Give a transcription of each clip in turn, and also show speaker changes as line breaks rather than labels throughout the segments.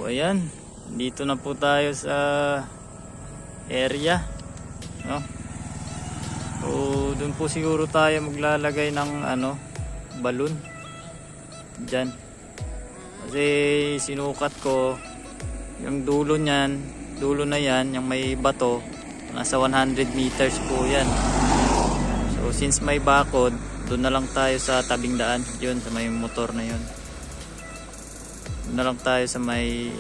ayan, dito na po tayo sa area, no? So doon po siguro tayo maglalagay ng balon dyan, kasi sinukat ko yung dulo na yan, yung may bato, nasa 100 meters po yan. So since may bakod, doon na lang tayo sa tabing daan, yun sa may motor na yun. Doon na lang tayo sa may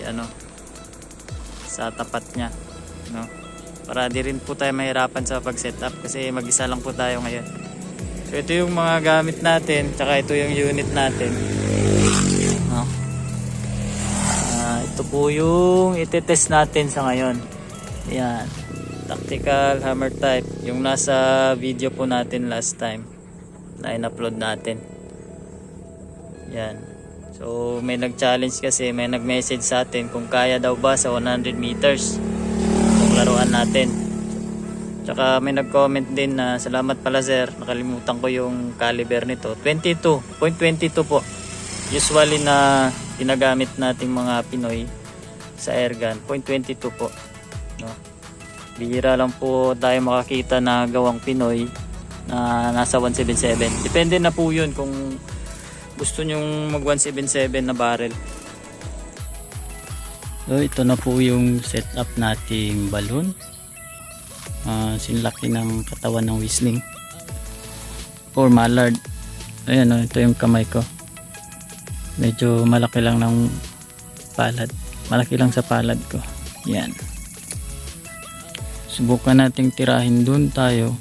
sa tapat nya, no? Para di rin po tayo mahirapan sa pag setup, kasi mag-isa lang po tayo ngayon. So ito yung mga gamit natin, tsaka ito yung unit natin, no? Ito po yung itetest natin sa ngayon. Yan, tactical hammer type, yung nasa video po natin last time na in-upload natin. Yan. So may nag-challenge kasi, may nag-message sa atin kung kaya daw ba sa 100 meters yung laruan natin. Tsaka may nag-comment din na salamat pala sir, nakalimutan ko yung caliber nito. 22.22 po. Usually na ginagamit nating mga Pinoy sa airgun, 0.22 po, no? Bihira lang po tayo makakita na gawang Pinoy na nasa 177. Depende na po yun kung gusto nyong mag 177 na barrel. So ito na po yung setup nating balloon. Sinlaki ng katawan ng whistling or mallard. Ayan, ito yung kamay ko. Medyo malaki lang ng palad. Malaki lang sa palad ko. Yan. Subukan nating tirahin dun tayo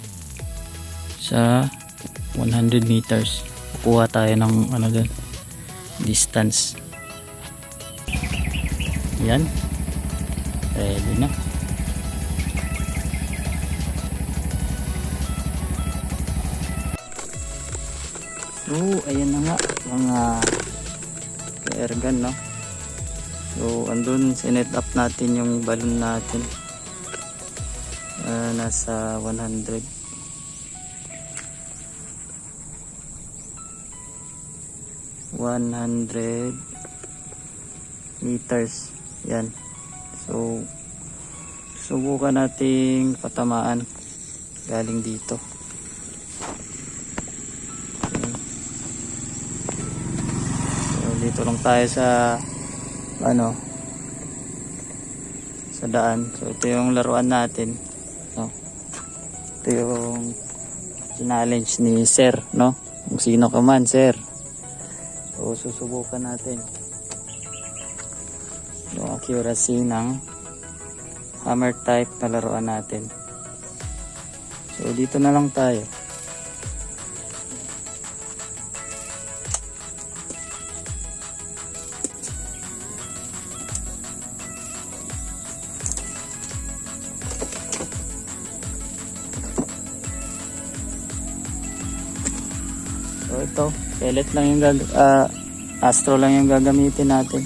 sa 100 meters. Kukuha tayo ng dun, distance. Yan. Ready na. Ayan na nga mga airgun, no? So andun sinet up natin yung balloon natin, nasa 100 meters. Yan. So subukan nating patamaan galing dito. Dito lang tayo sa sa daan. So ito yung laruan natin, no? Ito yung challenge ni sir, no? Kung sino ka man sir. So susubukan natin yung accuracy ng hammer type na laruan natin. So dito na lang tayo. So ito, pellet lang yung astro lang yung gagamitin natin.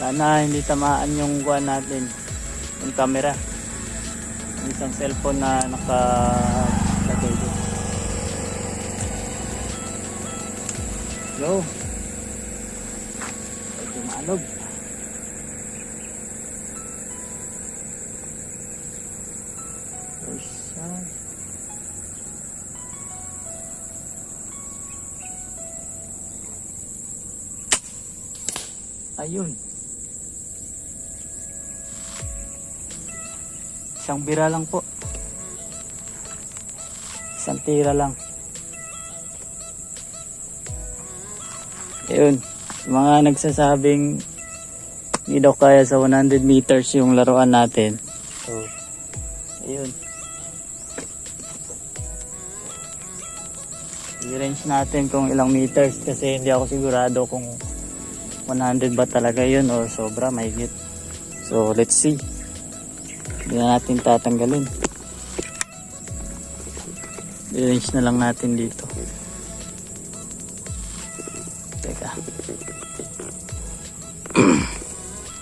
Sana hindi tamaan yung buwan natin, yung camera, yung isang cellphone na nakalagay dito. Yo, medyo maalog. Ayun, isang bira lang po, isang tira lang. Ayun, mga nagsasabing hindi daw kaya sa 100 meters yung laruan natin. So ayun, i-range natin kung ilang meters, kasi hindi ako sigurado kung 100 ba talaga yun o sobra, mahigit. So let's see. Hindi na natin tatanggalin. I-range na lang natin dito. Teka.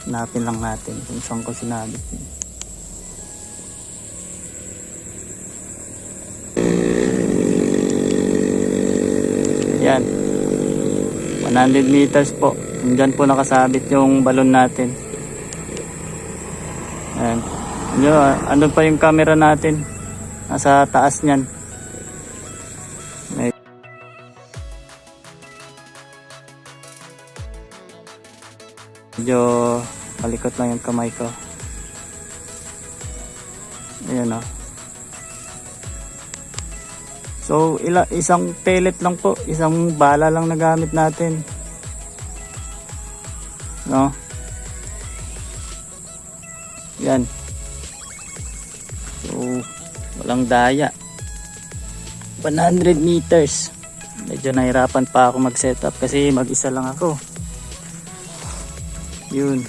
Hanapin lang natin kung saan ko sinabit. Yan. 100 meters po. Diyan po nakasabit yung balon natin. Ayan. Ano pa yung camera natin? Nasa taas niyan. Medyo malikot lang yung kamay ko. Ayan o. So isang pellet lang po, isang bala lang nagamit natin. No? Yan. So walang daya. 100 meters. Medyo nahirapan pa ako mag-setup kasi mag-isa lang ako. Yun.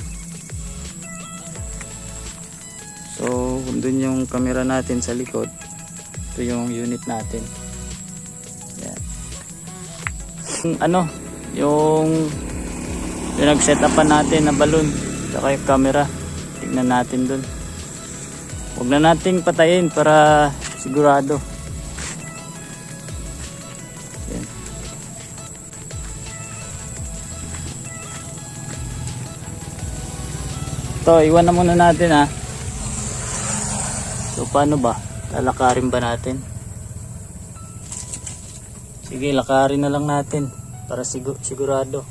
So dun yung camera natin sa likod. Ito yung unit natin. Yung pinag-setupan natin na balon saka yung camera, tingnan natin dun. Huwag na nating patayin para sigurado. Yan. Ito, iwan na muna natin ha. So paano ba? Lalakarin ba natin? Sige, lakarin na lang natin para sigurado.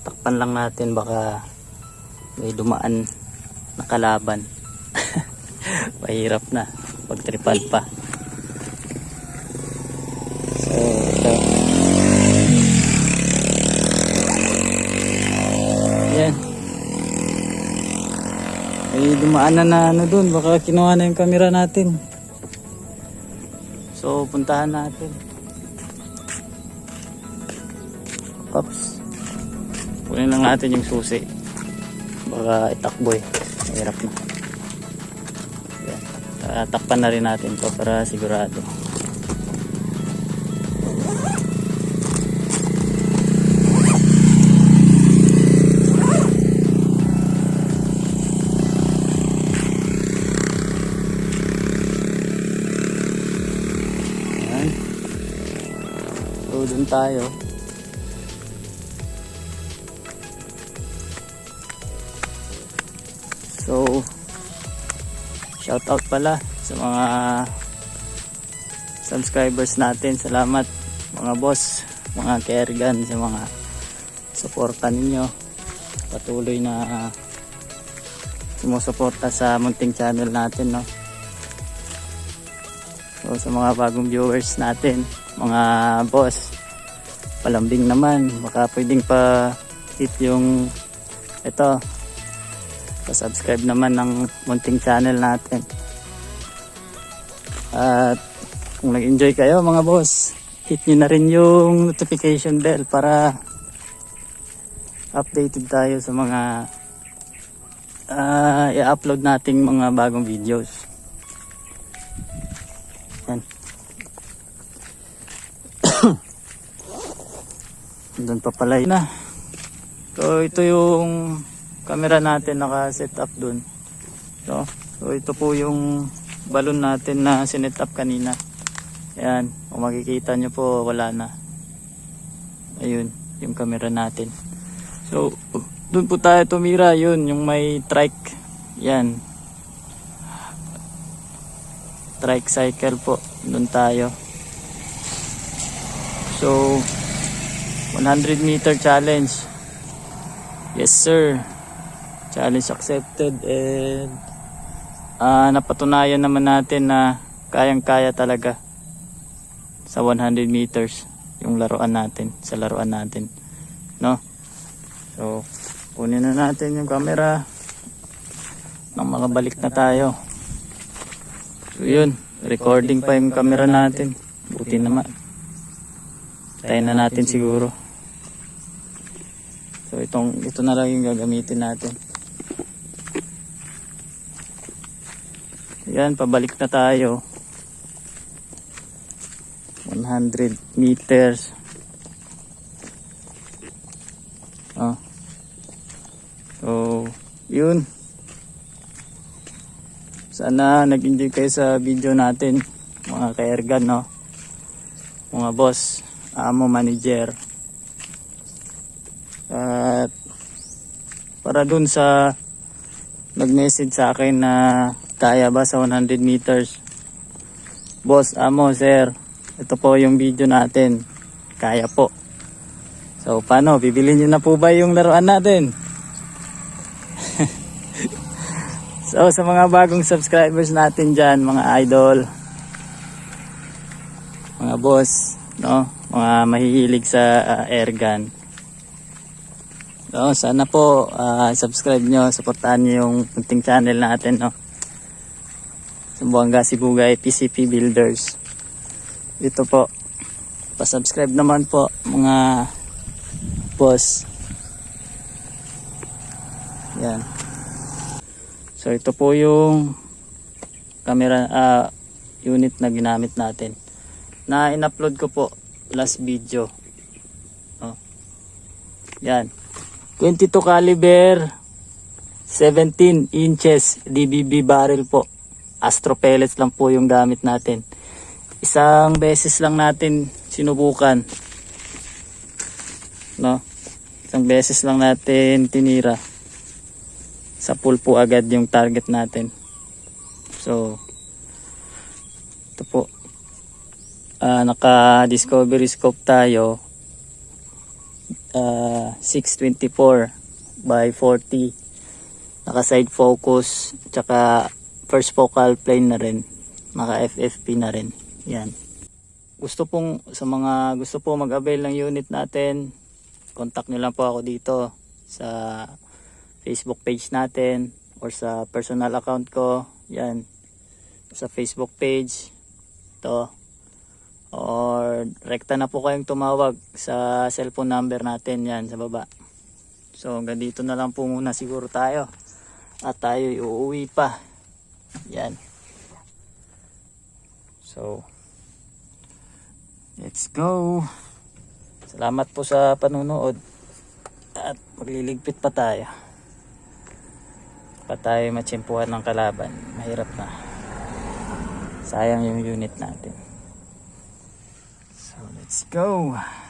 Takpan lang natin, baka may dumaan na kalaban. Mahirap na pag tripal pa. So ito. Yan. May dumaan na dun, baka kinuha na yung camera natin. So puntahan natin. Oops. Kunin lang natin yung susi. Baka itakbo eh. Mahirap na. Yan. Takpan na rin natin to para sigurado. So dun tayo. So shout out pala sa mga subscribers natin. Salamat mga boss, mga Kergan, sa mga suporta ninyo. Patuloy na sumusuporta sa munting channel natin, no? So sa mga bagong viewers natin, mga boss, palambing naman, baka pwedeng pa hit yung ito, pa-subscribe naman ng munting channel natin. At kung nag-enjoy kayo mga boss, hit nyo na rin yung notification bell para updated tayo sa mga i-upload nating mga bagong videos. Yan. Doon pa pala yun na. So ito yung camera natin naka-set up doon. So ito po yung balon natin na sinet up kanina. Ayan, kung makikita nyo po, wala na. Ayun, yung camera natin. So doon po tayo tumira, yun, yung may trike. Yan. Trike cycle po. Doon tayo. So 100 meter challenge. Yes sir. Challenge accepted, and napatunayan naman natin na kayang-kaya talaga sa 100 meters yung laruan natin, sa laruan natin, no? So kunin na natin yung camera nang makabalik na tayo. So yun, recording pa yung camera natin, buti naman. Tayo na natin siguro. So ito na lang yung gagamitin natin. Yan, pabalik na tayo. 100 meters. Oh. So, yun. Sana nag-enjoy kayo sa video natin, mga ka-Airgun, no? Mga boss, amo, manager. At para dun sa nag-message sa akin na kaya ba sa 100 meters. Boss, amo, sir, ito po yung video natin. Kaya po. So, paano? Bibili nyo na po ba yung laruan natin? So, sa mga bagong subscribers natin dyan, mga idol, mga boss, no? Mga mahihilig sa airgun. So, sana po subscribe nyo, supportahan nyo yung punting channel natin, no? Sambuanga Sibugay PCP Builders. Dito po, pa-subscribe naman po, mga boss. Yan. So ito po yung camera unit na ginamit natin. Na in-upload ko po last video. Oh. Yan. 22 caliber 17 inches DBB barrel po. Astro pellets lang po yung gamit natin. Isang beses lang natin sinubukan. No? Isang beses lang natin tinira. Sa pool po agad yung target natin. So ito po, naka discovery scope tayo, 624 by 40, naka side focus, tsaka first focal plane na rin, naka FFP na rin. Yan. Sa mga gusto po mag-avail ng unit natin, contact nyo lang po ako dito sa Facebook page natin or sa personal account ko. Yan, sa Facebook page to, or rekta na po kayong tumawag sa cellphone number natin, yan sa baba. So hanggang dito na lang po muna siguro tayo, at tayo uuwi pa. Yan. So let's go. Salamat po sa panunood, at magliligpit pa tayo. Pa tayo matsimpuhan ng kalaban. Mahirap na. Sayang yung unit natin. So let's go.